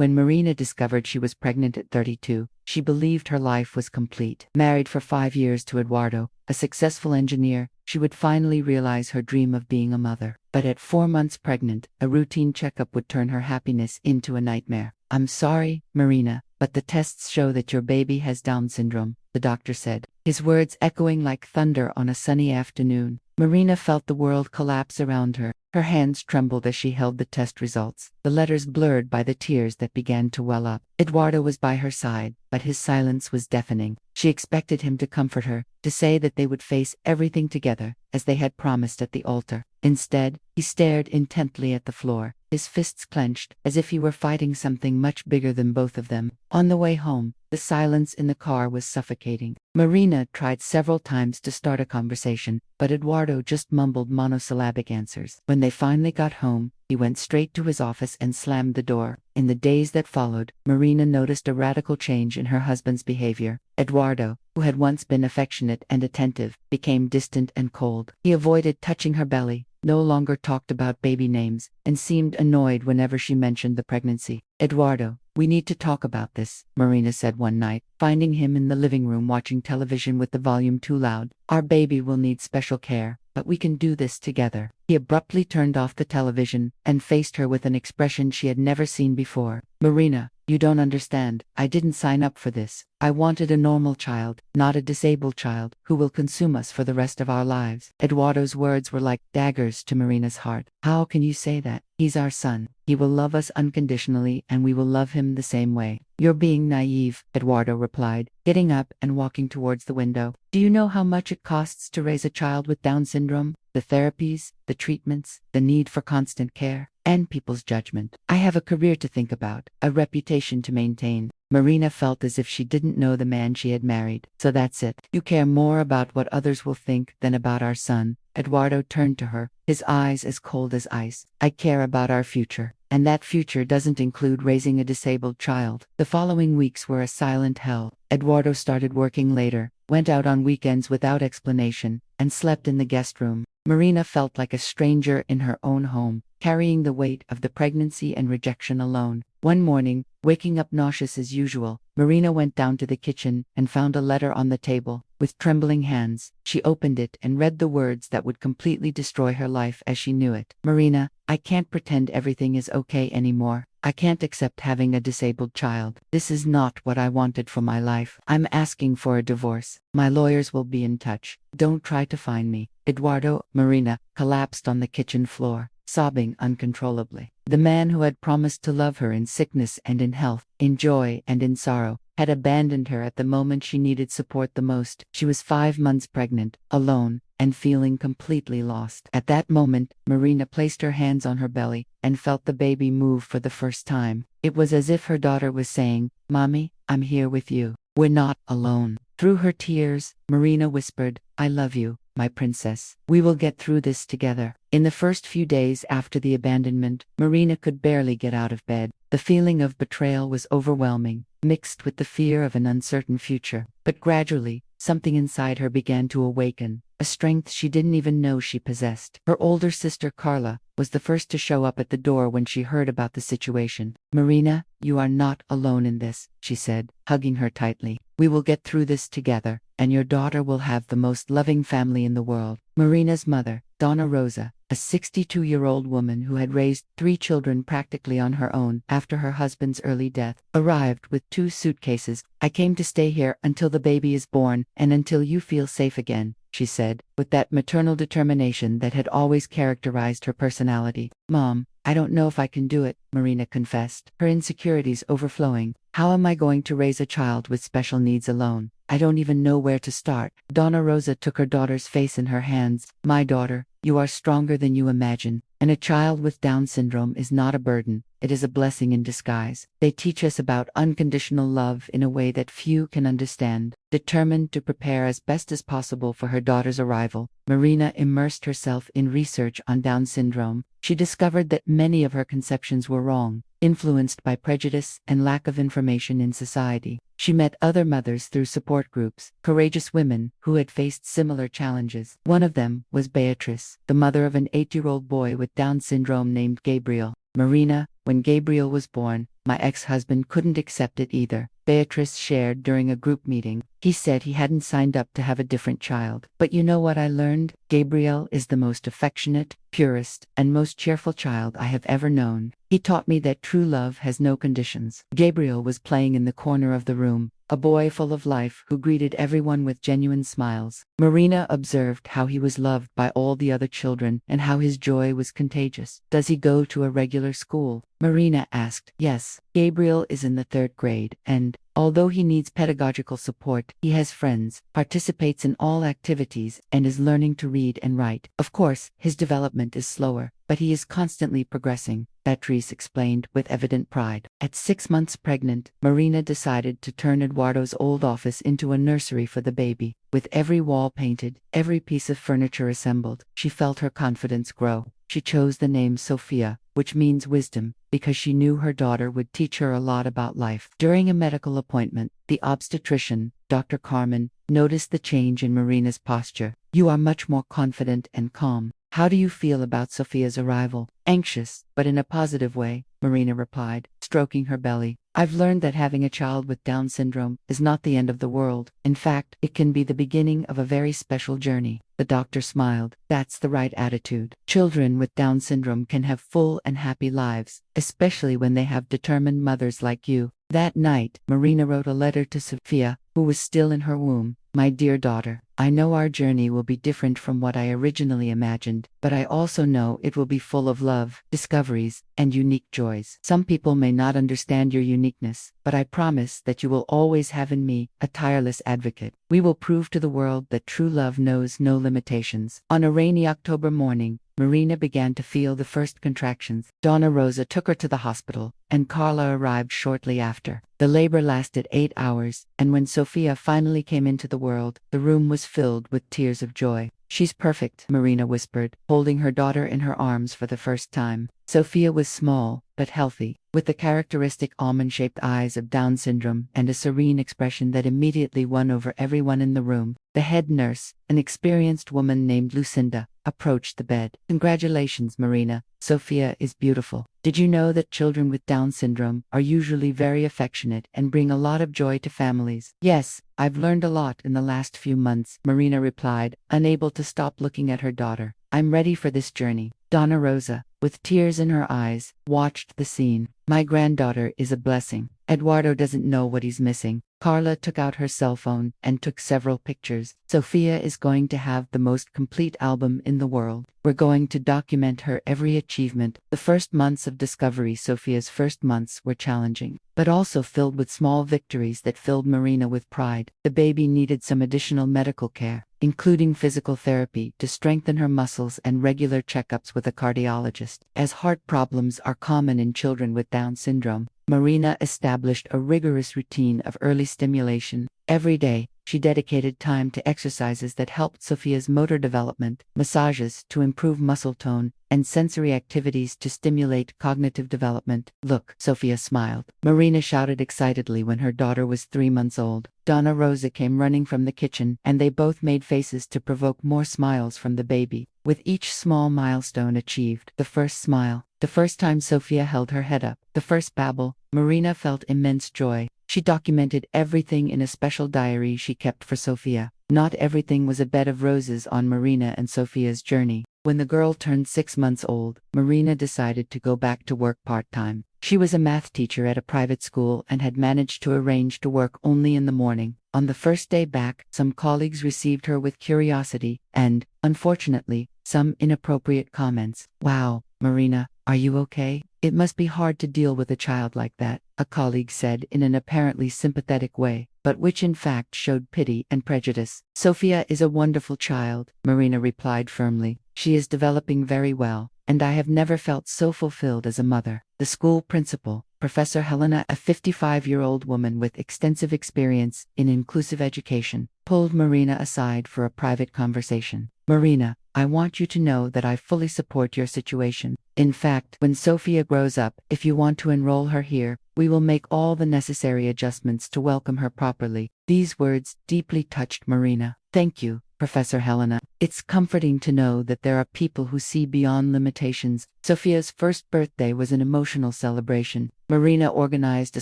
When Marina discovered she was pregnant at 32, she believed her life was complete. Married for 5 years to Eduardo, a successful engineer, she would finally realize her dream of being a mother. But at 4 months pregnant, a routine checkup would turn her happiness into a nightmare. "I'm sorry, Marina, but the tests show that your baby has Down syndrome," the doctor said, his words echoing like thunder on a sunny afternoon. Marina felt the world collapse around her. Her hands trembled as she held the test results, the letters blurred by the tears that began to well up. Eduardo was by her side, but his silence was deafening. She expected him to comfort her, to say that they would face everything together, as they had promised at the altar. Instead, he stared intently at the floor, his fists clenched, as if he were fighting something much bigger than both of them. On the way home, the silence in the car was suffocating. Marina tried several times to start a conversation, but Eduardo just mumbled monosyllabic answers. When they finally got home, he went straight to his office and slammed the door. In the days that followed, Marina noticed a radical change in her husband's behavior. Eduardo, who had once been affectionate and attentive, became distant and cold. He avoided touching her belly, no longer talked about baby names, and seemed annoyed whenever she mentioned the pregnancy. "Eduardo, we need to talk about this," Marina said one night, finding him in the living room watching television with the volume too loud. "Our baby will need special care, but we can do this together." He abruptly turned off the television and faced her with an expression she had never seen before. "Marina, you don't understand. I didn't sign up for this. I wanted a normal child, not a disabled child, who will consume us for the rest of our lives." Eduardo's words were like daggers to Marina's heart. "How can you say that? He's our son. He will love us unconditionally and we will love him the same way." "You're being naive," Eduardo replied, getting up and walking towards the window. "Do you know how much it costs to raise a child with Down syndrome? The therapies, the treatments, the need for constant care, and people's judgment. I have a career to think about, a reputation to maintain." Marina felt as if she didn't know the man she had married. "So that's it. You care more about what others will think than about our son." Eduardo turned to her, his eyes as cold as ice. "I care about our future, and that future doesn't include raising a disabled child." The following weeks were a silent hell. Eduardo started working later, went out on weekends without explanation, and slept in the guest room. Marina felt like a stranger in her own home, carrying the weight of the pregnancy and rejection alone. One morning, waking up nauseous as usual, Marina went down to the kitchen and found a letter on the table. With trembling hands, she opened it and read the words that would completely destroy her life as she knew it. "Marina, I can't pretend everything is okay anymore. I can't accept having a disabled child. This is not what I wanted for my life. I'm asking for a divorce. My lawyers will be in touch. Don't try to find me." Eduardo, Marina, collapsed on the kitchen floor, sobbing uncontrollably. The man who had promised to love her in sickness and in health, in joy and in sorrow, had abandoned her at the moment she needed support the most. She was 5 months pregnant, alone, and feeling completely lost. At that moment, Marina placed her hands on her belly and felt the baby move for the first time. It was as if her daughter was saying, "Mommy, I'm here with you. We're not alone." Through her tears, Marina whispered, "I love you, my princess. We will get through this together." In the first few days after the abandonment, Marina could barely get out of bed. The feeling of betrayal was overwhelming, mixed with the fear of an uncertain future. But gradually, something inside her began to awaken, a strength she didn't even know she possessed. Her older sister Carla was the first to show up at the door when she heard about the situation. "Marina, you are not alone in this," she said, hugging her tightly. "We will get through this together, and your daughter will have the most loving family in the world." Marina's mother, Donna Rosa, a 62-year-old woman who had raised 3 children practically on her own after her husband's early death, arrived with 2 suitcases. "I came to stay here until the baby is born and until you feel safe again," she said, with that maternal determination that had always characterized her personality. "Mom, I don't know if I can do it," Marina confessed, her insecurities overflowing. "How am I going to raise a child with special needs alone? I don't even know where to start." Donna Rosa took her daughter's face in her hands. "My daughter, you are stronger than you imagine, and a child with Down syndrome is not a burden. It is a blessing in disguise. They teach us about unconditional love in a way that few can understand." Determined to prepare as best as possible for her daughter's arrival, Marina immersed herself in research on Down syndrome. She discovered that many of her conceptions were wrong, influenced by prejudice and lack of information in society. She met other mothers through support groups, courageous women who had faced similar challenges. One of them was Beatrice, the mother of an 8-year-old boy with Down syndrome named Gabriel. "Marina, When Gabriel was born, my ex-husband couldn't accept it either, Beatrice shared during a group meeting. He said he hadn't signed up to have a different child. But you know what I learned? Gabriel is the most affectionate, purest, and most cheerful child I have ever known. He taught me that true love has no conditions. Gabriel was playing in the corner of the room, a boy full of life who greeted everyone with genuine smiles. Marina observed how he was loved by all the other children and how his joy was contagious. Does he go to a regular school? Marina asked. Yes, Gabriel is in the 3rd grade and, although he needs pedagogical support, he has friends, participates in all activities, and is learning to read and write. Of course, his development is slower, but he is constantly progressing, Beatrice explained with evident pride. At 6 months pregnant, Marina decided to turn Eduardo's old office into a nursery for the baby. With every wall painted, every piece of furniture assembled, she felt her confidence grow. She chose the name Sophia, which means wisdom, because she knew her daughter would teach her a lot about life. During a medical appointment, the obstetrician, Dr. Carmen, noticed the change in Marina's posture. You are much more confident and calm. How do you feel about Sophia's arrival? Anxious, but in a positive way, Marina replied, stroking her belly. I've learned that having a child with Down syndrome is not the end of the world. In fact, it can be the beginning of a very special journey. The doctor smiled. That's the right attitude. Children with Down syndrome can have full and happy lives, especially when they have determined mothers like you. That night, Marina wrote a letter to Sophia, who was still in her womb. My dear daughter, I know our journey will be different from what I originally imagined, but I also know it will be full of love, discoveries, and unique joys. Some people may not understand your uniqueness, but I promise that you will always have in me a tireless advocate. We will prove to the world that true love knows no limitations. On a rainy October morning, Marina began to feel the first contractions. Donna Rosa took her to the hospital, and Carla arrived shortly after. The labor lasted 8 hours, and when Sophia finally came into the world, the room was filled with tears of joy. She's perfect, Marina whispered, holding her daughter in her arms for the first time. Sophia was small, but healthy, with the characteristic almond-shaped eyes of Down syndrome and a serene expression that immediately won over everyone in the room. The head nurse, an experienced woman named Lucinda, approached the bed. Congratulations, Marina. Sophia is beautiful. Did you know that children with Down syndrome are usually very affectionate and bring a lot of joy to families? Yes, I've learned a lot in the last few months, Marina replied, unable to stop looking at her daughter. I'm ready for this journey. Donna Rosa, with tears in her eyes, watched the scene. My granddaughter is a blessing. Eduardo doesn't know what he's missing. Carla took out her cell phone and took several pictures. Sophia is going to have the most complete album in the world. We're going to document her every achievement. The first months of discovery, Sophia's first months, were challenging, but also filled with small victories that filled Marina with pride. The baby needed some additional medical care, including physical therapy to strengthen her muscles and regular checkups with a cardiologist. As heart problems are common in children with Down syndrome, Marina established a rigorous routine of early stimulation. Every day, she dedicated time to exercises that helped Sophia's motor development, massages to improve muscle tone, and sensory activities to stimulate cognitive development. Look, Sophia smiled. Marina shouted excitedly when her daughter was 3 months old. Donna Rosa came running from the kitchen, and they both made faces to provoke more smiles from the baby. With each small milestone achieved, the first smile, the first time Sophia held her head up, the first babble, Marina felt immense joy. She documented everything in a special diary she kept for Sophia. Not everything was a bed of roses on Marina and Sophia's journey. When the girl turned 6 months old, Marina decided to go back to work part-time. She was a math teacher at a private school and had managed to arrange to work only in the morning. On the first day back, some colleagues received her with curiosity and, unfortunately, some inappropriate comments. Wow, Marina, are you okay? It must be hard to deal with a child like that, a colleague said in an apparently sympathetic way, but which in fact showed pity and prejudice. Sophia is a wonderful child, Marina replied firmly. She is developing very well, and I have never felt so fulfilled as a mother. The school principal, Professor Helena, a 55-year-old woman with extensive experience in inclusive education, pulled Marina aside for a private conversation. Marina, I want you to know that I fully support your situation. In fact, when Sophia grows up, if you want to enroll her here, we will make all the necessary adjustments to welcome her properly. These words deeply touched Marina. Thank you, Professor Helena. It's comforting to know that there are people who see beyond limitations. Sophia's first birthday was an emotional celebration. Marina organized a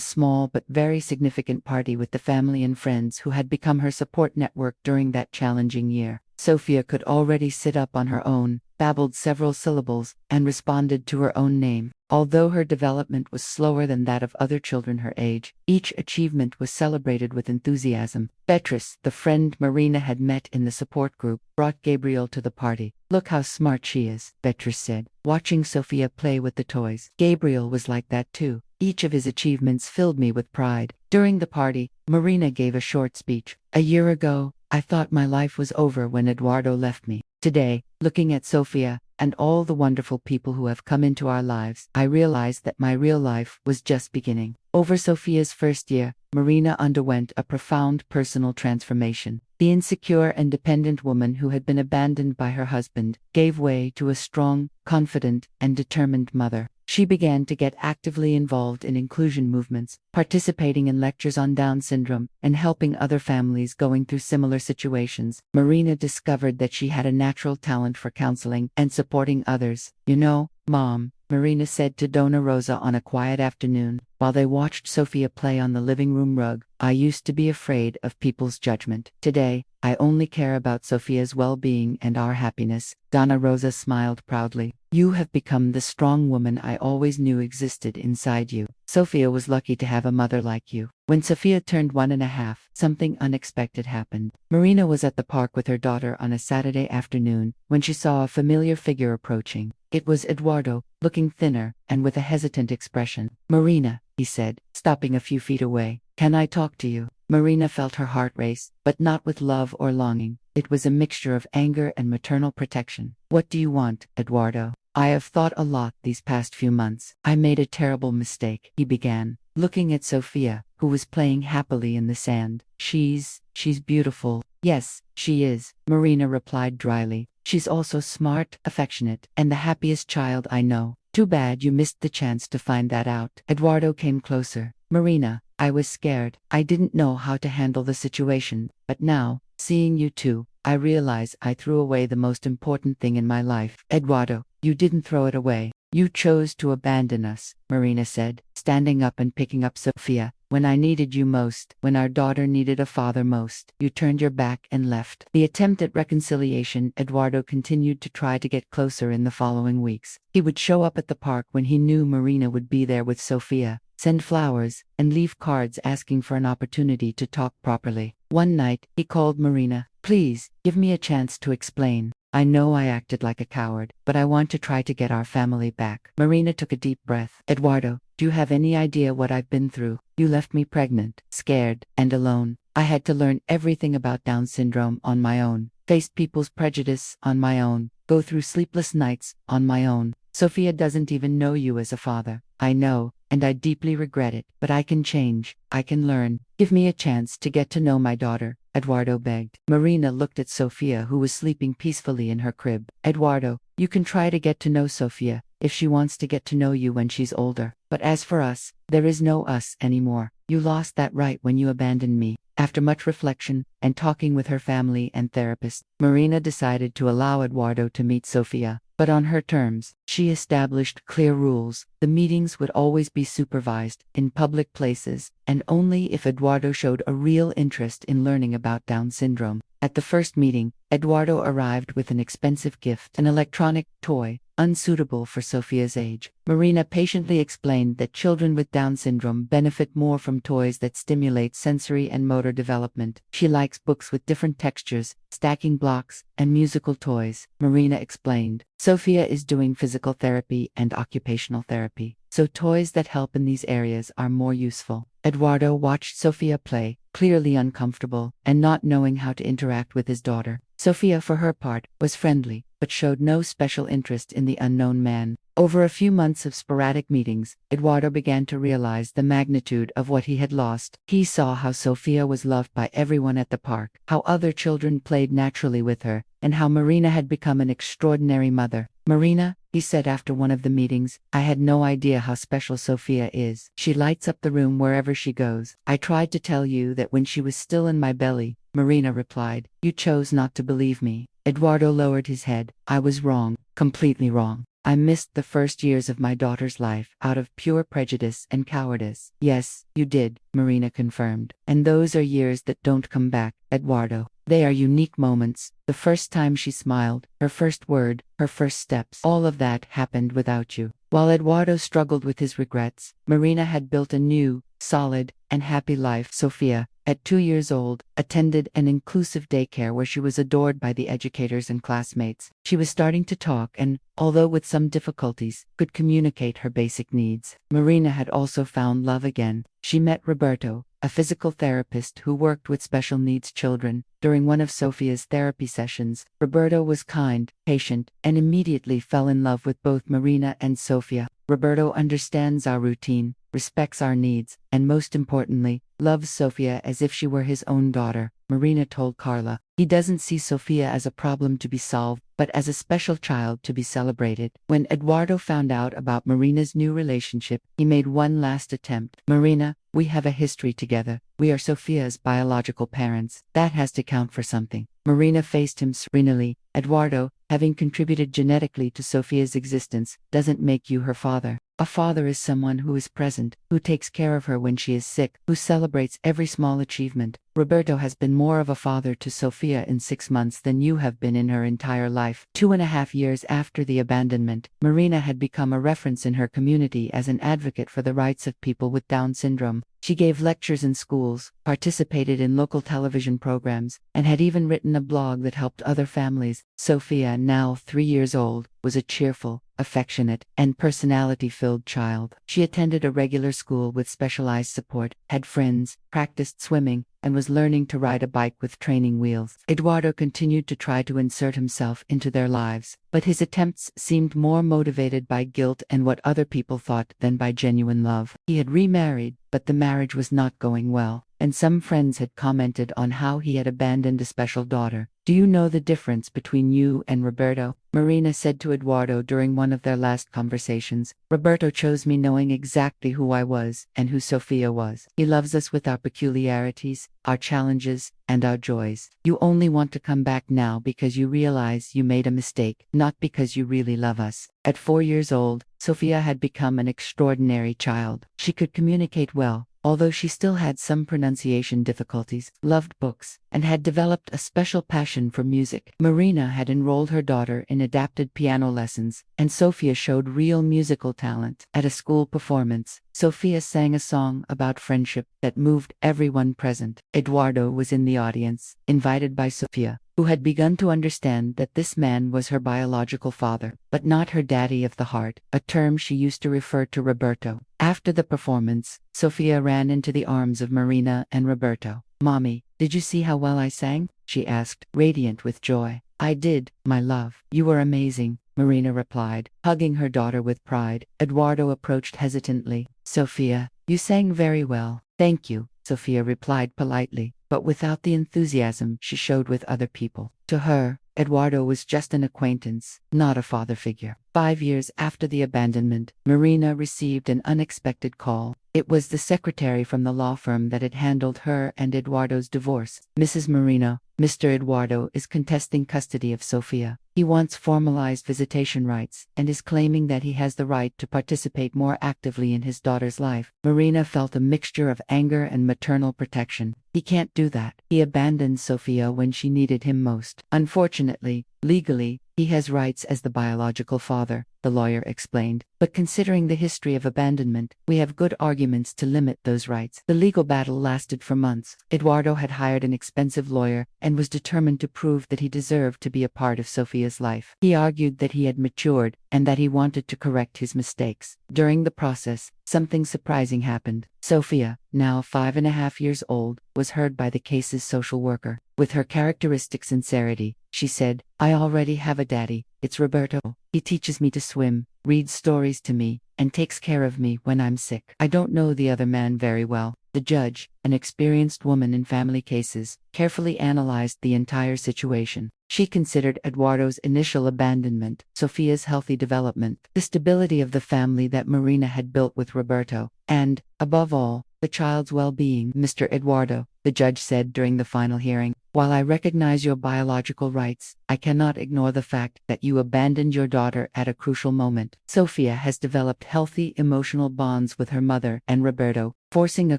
small but very significant party with the family and friends who had become her support network during that challenging year. Sophia could already sit up on her own, babbled several syllables, and responded to her own name. Although her development was slower than that of other children her age, each achievement was celebrated with enthusiasm. Beatrice, the friend Marina had met in the support group, brought Gabriel to the party. "Look how smart she is," Beatrice said, watching Sophia play with the toys. "Gabriel was like that too. Each of his achievements filled me with pride." During the party, Marina gave a short speech. "A year ago, I thought my life was over when Eduardo left me. Today, looking at Sophia and all the wonderful people who have come into our lives, I realized that my real life was just beginning." Over Sophia's first year, Marina underwent a profound personal transformation. The insecure and dependent woman who had been abandoned by her husband gave way to a strong, confident, and determined mother. She began to get actively involved in inclusion movements, participating in lectures on Down syndrome, and helping other families going through similar situations. Marina discovered that she had a natural talent for counseling and supporting others. "You know, Mom," Marina said to Dona Rosa on a quiet afternoon, while they watched Sophia play on the living room rug, "I used to be afraid of people's judgment. Today, I only care about Sophia's well-being and our happiness." Dona Rosa smiled proudly. "You have become the strong woman I always knew existed inside you. Sophia was lucky to have a mother like you." When Sophia turned 1.5, something unexpected happened. Marina was at the park with her daughter on a Saturday afternoon when she saw a familiar figure approaching. It was Eduardo, looking thinner and with a hesitant expression. "Marina," he said, stopping a few feet away, "can I talk to you?" Marina felt her heart race, but not with love or longing. It was a mixture of anger and maternal protection. "What do you want, Eduardo?" "I have thought a lot these past few months. I made a terrible mistake," he began, looking at Sophia, who was playing happily in the sand. She's beautiful." "Yes, she is," Marina replied dryly. "She's also smart, affectionate, and the happiest child I know. Too bad you missed the chance to find that out." Eduardo came closer. "Marina, I was scared. I didn't know how to handle the situation, but now, seeing you two, I realize I threw away the most important thing in my life." "Eduardo, you didn't throw it away. You chose to abandon us," Marina said, standing up and picking up Sophia. "When I needed you most, when our daughter needed a father most, you turned your back and left." The attempt at reconciliation, Eduardo continued to try to get closer in the following weeks. He would show up at the park when he knew Marina would be there with Sophia, send flowers, and leave cards asking for an opportunity to talk properly. One night, he called Marina. "Please, give me a chance to explain. I know I acted like a coward, but I want to try to get our family back." Marina took a deep breath. "Eduardo, do you have any idea what I've been through? You left me pregnant, scared, and alone. I had to learn everything about Down syndrome on my own, face people's prejudice on my own, go through sleepless nights on my own. Sophia doesn't even know you as a father. I know, and I deeply regret it, but I can change. I can learn. Give me a chance to get to know my daughter," Eduardo begged. Marina looked at Sophia, who was sleeping peacefully in her crib. "Eduardo, you can try to get to know Sophia, if she wants to get to know you when she's older. But as for us, there is no us anymore. You lost that right when you abandoned me." After much reflection, and talking with her family and therapist, Marina decided to allow Eduardo to meet Sophia, but on her terms. She established clear rules. The meetings would always be supervised, in public places, and only if Eduardo showed a real interest in learning about Down syndrome. At the first meeting, Eduardo arrived with an expensive gift, an electronic toy, unsuitable for Sophia's age. Marina patiently explained that children with Down syndrome benefit more from toys that stimulate sensory and motor development. She likes books with different textures, stacking blocks, and musical toys, Marina explained. Sophia is doing physical therapy and occupational therapy, so toys that help in these areas are more useful. Eduardo watched Sophia play, clearly uncomfortable, and not knowing how to interact with his daughter. Sophia, for her part, was friendly, but showed no special interest in the unknown man. Over a few months of sporadic meetings, Eduardo began to realize the magnitude of what he had lost. He saw how Sophia was loved by everyone at the park, how other children played naturally with her, and how Marina had become an extraordinary mother. "Marina," he said after one of the meetings, "I had no idea how special Sophia is. She lights up the room wherever she goes. I tried to tell you that when she was still in my belly, Marina replied. You chose not to believe me. Eduardo lowered his head. I was wrong, completely wrong. I missed the first years of my daughter's life out of pure prejudice and cowardice. Yes, you did, Marina confirmed. And those are years that don't come back, Eduardo. They are unique moments. The first time she smiled, her first word, her first steps. All of that happened without you. While Eduardo struggled with his regrets, Marina had built a new, solid, and happy life. Sofia, at 2 years old, attended an inclusive daycare where she was adored by the educators and classmates. She was starting to talk and, although with some difficulties, could communicate her basic needs. Marina had also found love again. She met Roberto, a physical therapist who worked with special needs children. During one of Sofia's therapy sessions, Roberto was kind, patient, and immediately fell in love with both Marina and Sofia. Roberto understands our routine, respects our needs, and most importantly, loves Sofia as if she were his own daughter, Marina told Carla. He doesn't see Sofia as a problem to be solved, but as a special child to be celebrated. When Eduardo found out about Marina's new relationship, he made one last attempt. Marina, we have a history together. We are Sofia's biological parents. That has to count for something. Marina faced him serenely. Eduardo, having contributed genetically to Sofia's existence, doesn't make you her father. A father is someone who is present, who takes care of her when she is sick, who celebrates every small achievement. Roberto has been more of a father to Sofia in 6 months than you have been in her entire life. 2.5 years after the abandonment, Marina had become a reference in her community as an advocate for the rights of people with Down syndrome. She gave lectures in schools, participated in local television programs, and had even written a blog that helped other families. Sofia, now 3 years old, was a cheerful, affectionate, and personality-filled child. She attended a regular school with specialized support, had friends, practiced swimming, and was learning to ride a bike with training wheels. Eduardo continued to try to insert himself into their lives, but his attempts seemed more motivated by guilt and what other people thought than by genuine love. He had remarried, but the marriage was not going well, and some friends had commented on how he had abandoned a special daughter. Do you know the difference between you and Roberto? Marina said to Eduardo during one of their last conversations. Roberto chose me knowing exactly who I was and who Sofia was. He loves us with our peculiarities, our challenges, and our joys. You only want to come back now because you realize you made a mistake, not because you really love us. At 4 years old, Sofia had become an extraordinary child. She could communicate well, although she still had some pronunciation difficulties, loved books, and had developed a special passion for music. Marina had enrolled her daughter in adapted piano lessons, and Sofia showed real musical talent. At a school performance, Sofia sang a song about friendship that moved everyone present. Eduardo was in the audience, invited by Sofia, who had begun to understand that this man was her biological father, but not her daddy of the heart, a term she used to refer to Roberto. After the performance, Sofia ran into the arms of Marina and Roberto. Mommy, did you see how well I sang? She asked, radiant with joy. I did, my love. You were amazing, Marina replied, hugging her daughter with pride. Eduardo approached hesitantly. Sofia, you sang very well. Thank you, Sofia replied politely, but without the enthusiasm she showed with other people. To her, Eduardo was just an acquaintance, not a father figure. 5 years after the abandonment, Marina received an unexpected call. It was the secretary from the law firm that had handled her and Eduardo's divorce. Mrs. Marino, Mr. Eduardo is contesting custody of Sofia. He wants formalized visitation rights and is claiming that he has the right to participate more actively in his daughter's life. Marina felt a mixture of anger and maternal protection. He can't do that. He abandoned Sofia when she needed him most. Unfortunately, legally, he has rights as the biological father, the lawyer explained. But considering the history of abandonment, we have good arguments to limit those rights. The legal battle lasted for months. Eduardo had hired an expensive lawyer and was determined to prove that he deserved to be a part of Sofia's life. He argued that he had matured and that he wanted to correct his mistakes. During the process, something surprising happened. Sofia, now 5.5 years old, was heard by the case's social worker. With her characteristic sincerity, she said, I already have a daddy. It's Roberto. He teaches me to swim, reads stories to me, and takes care of me when I'm sick. I don't know the other man very well. The judge, an experienced woman in family cases, carefully analyzed the entire situation. She considered Eduardo's initial abandonment, Sofia's healthy development, the stability of the family that Marina had built with Roberto, and, above all, the child's well-being. Mr. Eduardo, the judge said during the final hearing, While I recognize your biological rights, I cannot ignore the fact that you abandoned your daughter at a crucial moment. Sophia has developed healthy emotional bonds with her mother and Roberto. Forcing a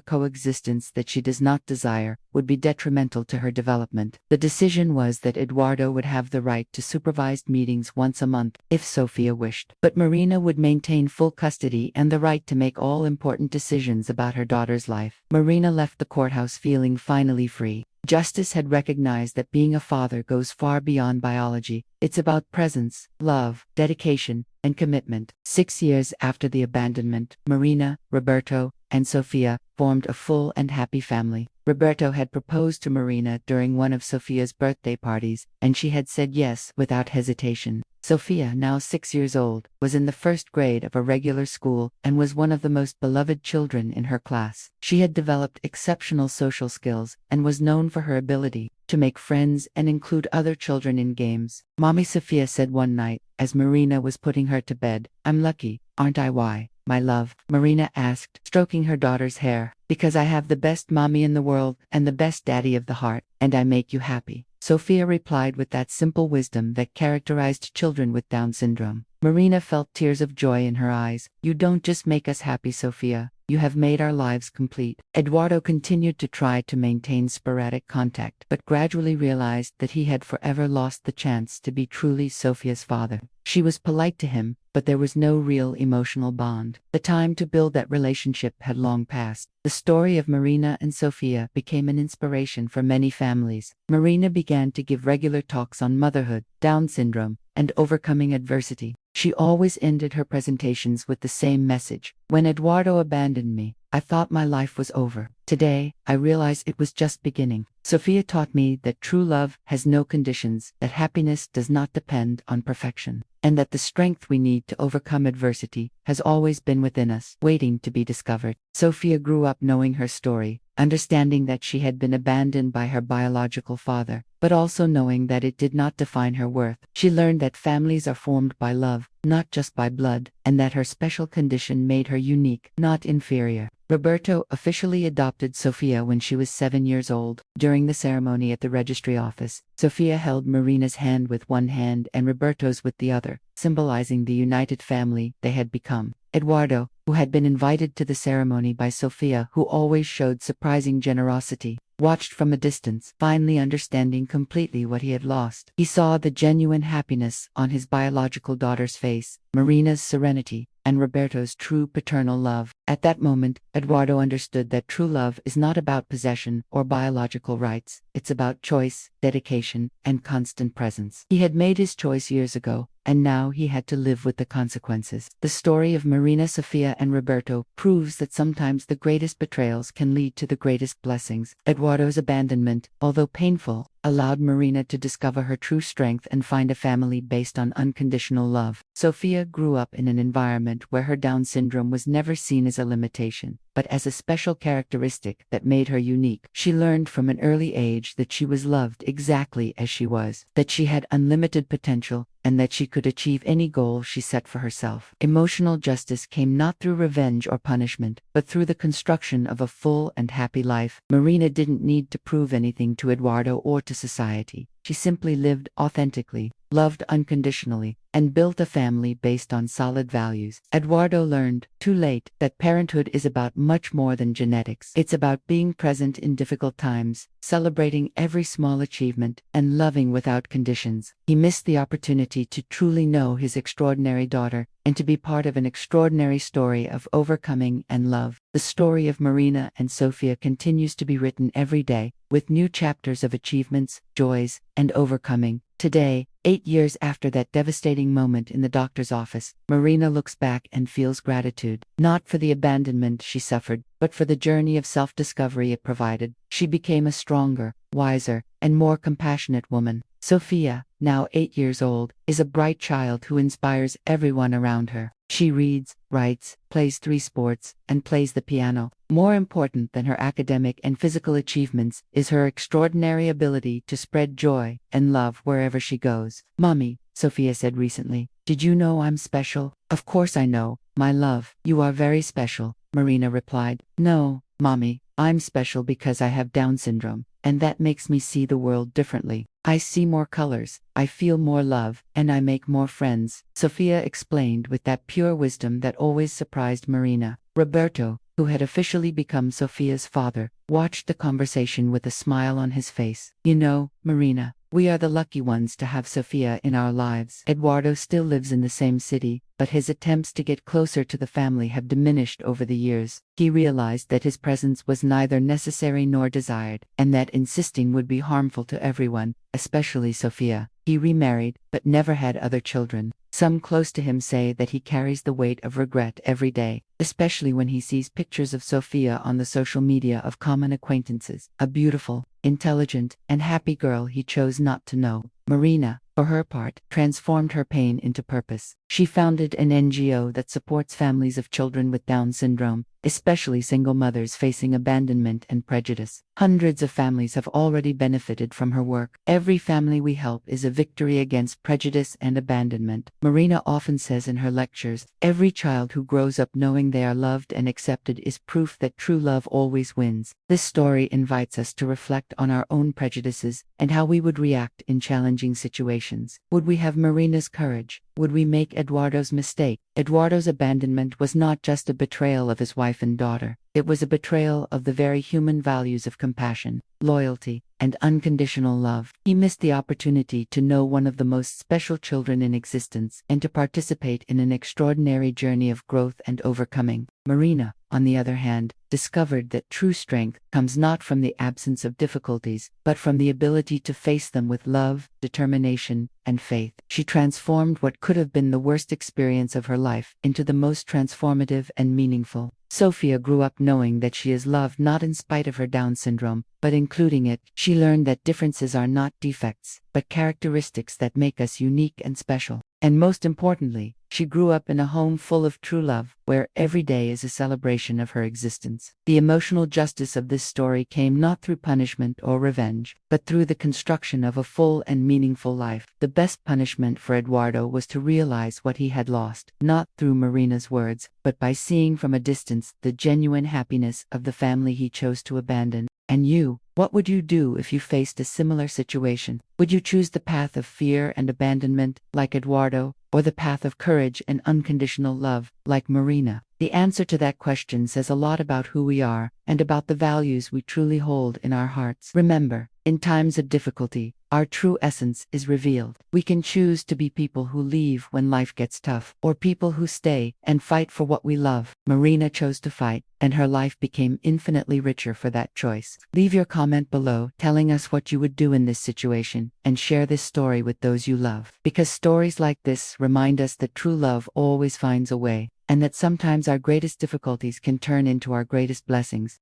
coexistence that she does not desire would be detrimental to her development. The decision was that Eduardo would have the right to supervised meetings once a month, if Sophia wished. But Marina would maintain full custody and the right to make all important decisions about her daughter's life. Marina left the courthouse feeling finally free. Justice had recognized that being a father goes far beyond biology. It's about presence, love, dedication, and commitment. 6 years after the abandonment, Marina, Roberto, and Sophia formed a full and happy family. Roberto had proposed to Marina during one of Sophia's birthday parties, and she had said yes without hesitation. Sophia, now 6 years old, was in the first grade of a regular school and was one of the most beloved children in her class. She had developed exceptional social skills and was known for her ability to make friends and include other children in games. Mommy, Sophia said one night, as Marina was putting her to bed, "I'm lucky, aren't I?" "Why, my love?" Marina asked, stroking her daughter's hair. "Because I have the best mommy in the world and the best daddy of the heart, and I make you happy," Sophia replied with that simple wisdom that characterized children with Down syndrome. Marina felt tears of joy in her eyes. "You don't just make us happy, Sophia. You have made our lives complete." Eduardo continued to try to maintain sporadic contact, but gradually realized that he had forever lost the chance to be truly Sophia's father. She was polite to him, but there was no real emotional bond. The time to build that relationship had long passed. The story of Marina and Sophia became an inspiration for many families. Marina began to give regular talks on motherhood, Down syndrome, and overcoming adversity. She always ended her presentations with the same message: "When Eduardo abandoned me, I thought my life was over. Today, I realize it was just beginning. Sophia taught me that true love has no conditions, that happiness does not depend on perfection, and that the strength we need to overcome adversity has always been within us, waiting to be discovered." Sophia grew up knowing her story, understanding that she had been abandoned by her biological father, but also knowing that it did not define her worth. She learned that families are formed by love, not just by blood, and that her special condition made her unique, not inferior. Roberto officially adopted Sophia when she was 7 years old. During the ceremony at the registry office, Sophia held Marina's hand with one hand and Roberto's with the other, symbolizing the united family they had become. Eduardo, who had been invited to the ceremony by Sophia, who always showed surprising generosity, watched from a distance, finally understanding completely what he had lost. He saw the genuine happiness on his biological daughter's face, Marina's serenity, and Roberto's true paternal love. At that moment, Eduardo understood that true love is not about possession or biological rights. It's about choice, dedication, and constant presence. He had made his choice years ago, and now he had to live with the consequences. The story of Marina, Sophia, and Roberto proves that sometimes the greatest betrayals can lead to the greatest blessings. Eduardo's abandonment, although painful, allowed Marina to discover her true strength and find a family based on unconditional love. Sophia grew up in an environment where her Down syndrome was never seen as a limitation, but as a special characteristic that made her unique. She learned from an early age that she was loved exactly as she was, that she had unlimited potential, and that she could achieve any goal she set for herself. Emotional justice came not through revenge or punishment, but through the construction of a full and happy life. Marina didn't need to prove anything to Eduardo or to society. She simply lived authentically, loved unconditionally, and built a family based on solid values. Eduardo learned, too late, that parenthood is about much more than genetics. It's about being present in difficult times, celebrating every small achievement, and loving without conditions. He missed the opportunity to truly know his extraordinary daughter, and to be part of an extraordinary story of overcoming and love. The story of Marina and Sophia continues to be written every day, with new chapters of achievements, joys, and overcoming. Today, 8 years after that devastating moment in the doctor's office, Marina looks back and feels gratitude, not for the abandonment she suffered, but for the journey of self-discovery it provided. She became a stronger, wiser, and more compassionate woman. Sophia, now 8 years old, is a bright child who inspires everyone around her. She reads, writes, plays 3 sports, and plays the piano. More important than her academic and physical achievements is her extraordinary ability to spread joy and love wherever she goes. "Mommy," Sophia said recently, "did you know I'm special?" "Of course I know, my love. You are very special," Marina replied. "No, Mommy, I'm special because I have Down syndrome. and that makes me see the world differently. I see more colors, I feel more love, and I make more friends," Sophia explained with that pure wisdom that always surprised Marina. Roberto, who had officially become Sophia's father, watched the conversation with a smile on his face. "You know, Marina, we are the lucky ones to have Sophia in our lives." Eduardo still lives in the same city, but his attempts to get closer to the family have diminished over the years. He realized that his presence was neither necessary nor desired, and that insisting would be harmful to everyone, especially Sophia. He remarried, but never had other children. Some close to him say that he carries the weight of regret every day, especially when he sees pictures of Sophia on the social media of common acquaintances, a beautiful, intelligent, and happy girl he chose not to know. Marina, for her part, transformed her pain into purpose. She founded an NGO that supports families of children with Down syndrome, especially single mothers facing abandonment and prejudice. Hundreds of families have already benefited from her work. "Every family we help is a victory against prejudice and abandonment," Marina often says in her lectures. "Every child who grows up knowing they are loved and accepted is proof that true love always wins." This story invites us to reflect on our own prejudices and how we would react in challenging situations. Would we have Marina's courage? Would we make Eduardo's mistake? Eduardo's abandonment was not just a betrayal of his wife and daughter. It was a betrayal of the very human values of compassion, loyalty, and unconditional love. He missed the opportunity to know one of the most special children in existence and to participate in an extraordinary journey of growth and overcoming. Marina, on the other hand, discovered that true strength comes not from the absence of difficulties, but from the ability to face them with love, determination, and faith. She transformed what could have been the worst experience of her life into the most transformative and meaningful. Sophia grew up knowing that she is loved not in spite of her Down syndrome, but including it. She learned that differences are not defects, but characteristics that make us unique and special. And most importantly, she grew up in a home full of true love, where every day is a celebration of her existence. The emotional justice of this story came not through punishment or revenge, but through the construction of a full and meaningful life. The best punishment for Eduardo was to realize what he had lost, not through Marina's words, but by seeing from a distance the genuine happiness of the family he chose to abandon. And you, what would you do if you faced a similar situation? Would you choose the path of fear and abandonment, like Eduardo, or the path of courage and unconditional love, like Marina? The answer to that question says a lot about who we are, and about the values we truly hold in our hearts. Remember, in times of difficulty, our true essence is revealed. We can choose to be people who leave when life gets tough, or people who stay and fight for what we love. Marina chose to fight, and her life became infinitely richer for that choice. Leave your comment below telling us what you would do in this situation, and share this story with those you love. Because stories like this remind us that true love always finds a way, and that sometimes our greatest difficulties can turn into our greatest blessings.